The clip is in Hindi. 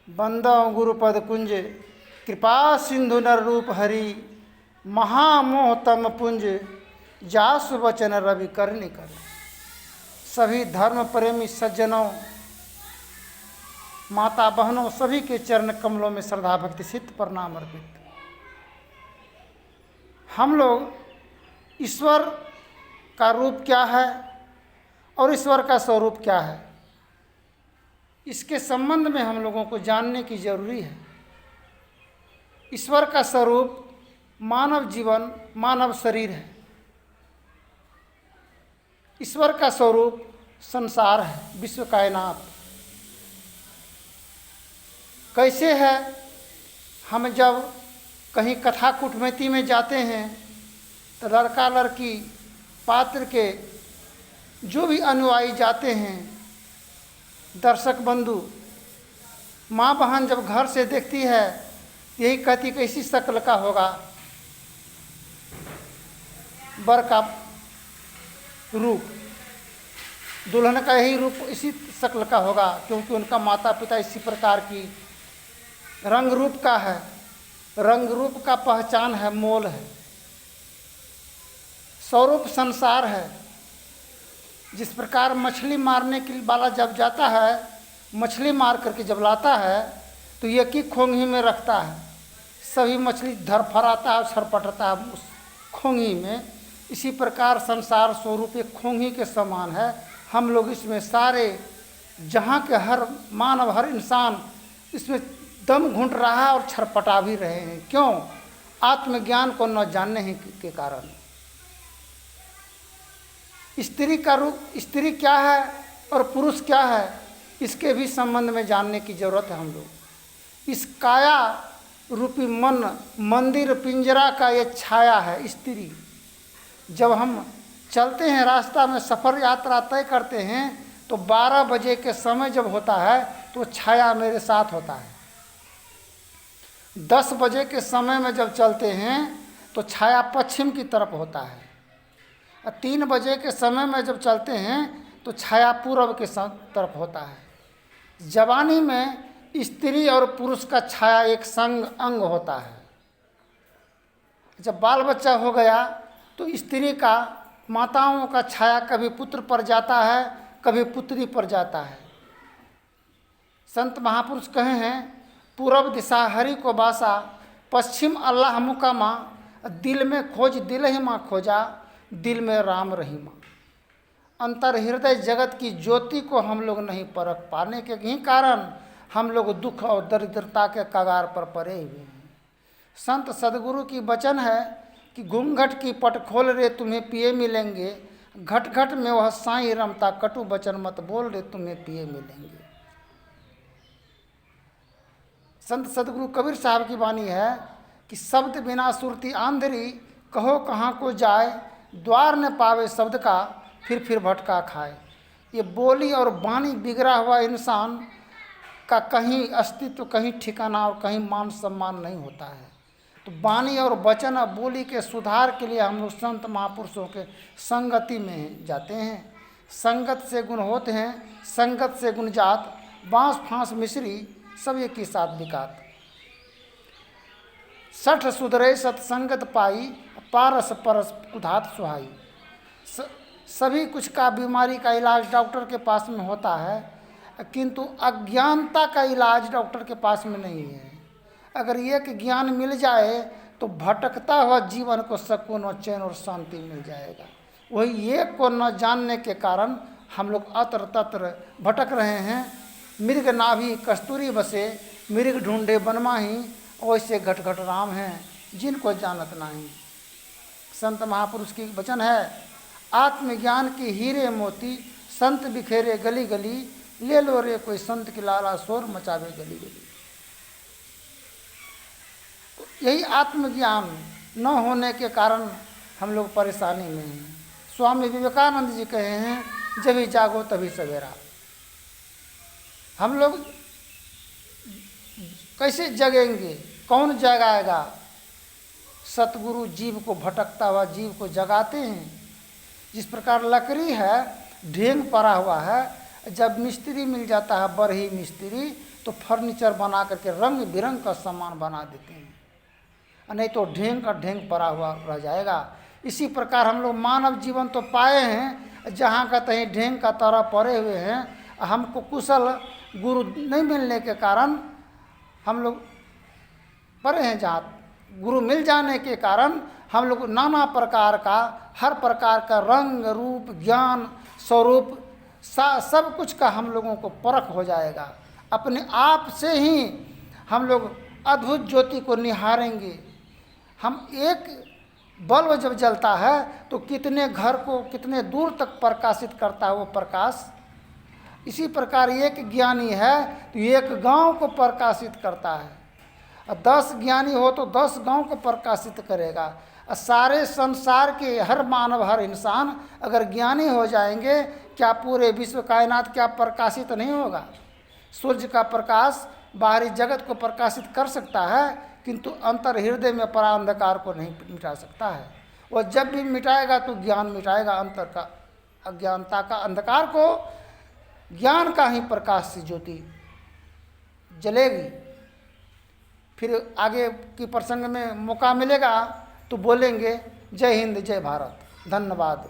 बंदो गुरुपद कुंज कृपा सिंधु नर रूप हरि महामोह तम पुंज जासु वचन रवि करनि कर। सभी धर्म प्रेमी सज्जनों, माता बहनों, सभी के चरण कमलों में श्रद्धा भक्ति सिद्ध प्रणाम अर्पित। हम लोग ईश्वर का रूप क्या है और ईश्वर का स्वरूप क्या है, इसके संबंध में हम लोगों को जानने की जरूरी है। ईश्वर का स्वरूप मानव जीवन, मानव शरीर है। ईश्वर का स्वरूप संसार है, विश्व कायनात। कैसे है? हम जब कहीं कथा कुटमैती में जाते हैं तो लड़का लड़की पात्र के जो भी अनुयायी जाते हैं, दर्शक बंधु, माँ बहन जब घर से देखती है यही कहती कि इसी शक्ल का होगा वर का रूप, दुल्हन का यही रूप इसी शक्ल का होगा, क्योंकि उनका माता पिता इसी प्रकार की रंग रूप का है। रंग रूप का पहचान है, मोल है। स्वरूप संसार है। जिस प्रकार मछली मारने के वाला जब जाता है, मछली मार करके जब लाता है तो एक ही खोंगी में रखता है, सभी मछली धरफराता है, छरपटता है उस खोंगी में। इसी प्रकार संसार स्वरूप एक खोंगी के समान है। हम लोग इसमें सारे जहाँ के हर मानव, हर इंसान इसमें दम घुंट रहा है और छरपटा भी रहे हैं। क्यों? आत्मज्ञान को न जानने के कारण। स्त्री का रूप, स्त्री क्या है और पुरुष क्या है, इसके भी संबंध में जानने की जरूरत है। हम लोग इस काया रूपी मन मंदिर पिंजरा का ये छाया है स्त्री। जब हम चलते हैं रास्ता में, सफ़र यात्रा तय करते हैं तो 12 बजे के समय जब होता है तो छाया मेरे साथ होता है। 10 बजे के समय में जब चलते हैं तो छाया पश्चिम की तरफ होता है। 3 बजे के समय में जब चलते हैं तो छाया पूर्व के तरफ होता है। जवानी में स्त्री और पुरुष का छाया एक संग अंग होता है। जब बाल बच्चा हो गया तो स्त्री का, माताओं का छाया कभी पुत्र पर जाता है, कभी पुत्री पर जाता है। संत महापुरुष कहे हैं, पूरब दिशा हरि को बासा, पश्चिम अल्लाह मुकामा, दिल में खोज दिल ही माँ खोजा, दिल में राम रहीमा। अंतर हृदय जगत की ज्योति को हम लोग नहीं परख पाने के ही कारण हम लोग दुख और दरिद्रता के कगार पर पड़े हुए हैं। संत सदगुरु की वचन है कि घूंघट की पट खोल रे तुम्हें पिए मिलेंगे, घट घट में वह साईं रमता, कटु वचन मत बोल रे तुम्हें पिए मिलेंगे। संत सदगुरु कबीर साहब की वाणी है कि शब्द बिना सुरती आंधरी, कहो कहाँ को जाए, द्वार न पावे शब्द का, फिर भटका खाए। ये बोली और वाणी बिगड़ा हुआ इंसान का कहीं अस्तित्व, कहीं ठिकाना और कहीं मान सम्मान नहीं होता है। तो वाणी और वचन और बोली के सुधार के लिए हम लोग संत महापुरुषों के संगति में जाते हैं। संगत से गुण होते हैं, संगत से गुण जात, बाँस फांस मिश्री सब एक ही साथ बिकात। 60 सुधरे सत्संगत पाई, पारस परस उधात सुहाई। सभी कुछ का बीमारी का इलाज डॉक्टर के पास में होता है, किंतु अज्ञानता का इलाज डॉक्टर के पास में नहीं है। अगर एक ज्ञान मिल जाए तो भटकता हुआ जीवन को सुकून और चैन और शांति मिल जाएगा। वही एक को न जानने के कारण हम लोग अत्र तत्र भटक रहे हैं। मृग नाभि कस्तूरी बसे, मृग ढूंढे बनमाही, वैसे घट घट राम हैं जिनको जानत नाही। संत महापुरुष की वचन है, आत्मज्ञान की हीरे मोती, संत बिखेरे गली गली, ले लो रे कोई संत की लाला, शोर मचावे गली गली। यही आत्मज्ञान न होने के कारण हम लोग परेशानी में हैं। स्वामी विवेकानंद जी कहे हैं, जब ही जागो तभी सवेरा। हम लोग कैसे जगेंगे? कौन जगाएगा? सतगुरु जीव को, भटकता हुआ जीव को जगाते हैं। जिस प्रकार लकड़ी है, ढेंग पड़ा हुआ है, जब मिस्त्री मिल जाता है, बरही मिस्त्री, तो फर्नीचर बना करके रंग बिरंग का सामान बना देते हैं, नहीं तो ढेंग का ढेंग पड़ा हुआ रह जाएगा। इसी प्रकार हम लोग मानव जीवन तो पाए हैं, जहाँ का तहीं ढेंग का तरह पड़े हुए हैं। हमको कुशल गुरु नहीं मिलने के कारण हम लोग पड़े हैं, जहाँ गुरु मिल जाने के कारण हम लोग नाना प्रकार का, हर प्रकार का रंग रूप ज्ञान स्वरूप सब कुछ का हम लोगों को परख हो जाएगा। अपने आप से ही हम लोग अद्भुत ज्योति को निहारेंगे। हम एक बल्ब जब जलता है तो कितने घर को कितने दूर तक प्रकाशित करता है वो प्रकाश। इसी प्रकार एक ज्ञानी है तो एक गांव को प्रकाशित करता है, और 10 ज्ञानी हो तो 10 गांव को प्रकाशित करेगा। और सारे संसार के हर मानव हर इंसान अगर ज्ञानी हो जाएंगे, क्या पूरे विश्व कायनात क्या प्रकाशित नहीं होगा? सूर्य का प्रकाश बाहरी जगत को प्रकाशित कर सकता है, किंतु अंतर हृदय में पड़ा अंधकार को नहीं मिटा सकता है। और जब भी मिटाएगा तो ज्ञान मिटाएगा अंतर का, अज्ञानता का अंधकार को ज्ञान का ही प्रकाश से ज्योति जलेगी। फिर आगे की प्रसंग में मौका मिलेगा तो बोलेंगे। जय हिंद, जय भारत, धन्यवाद।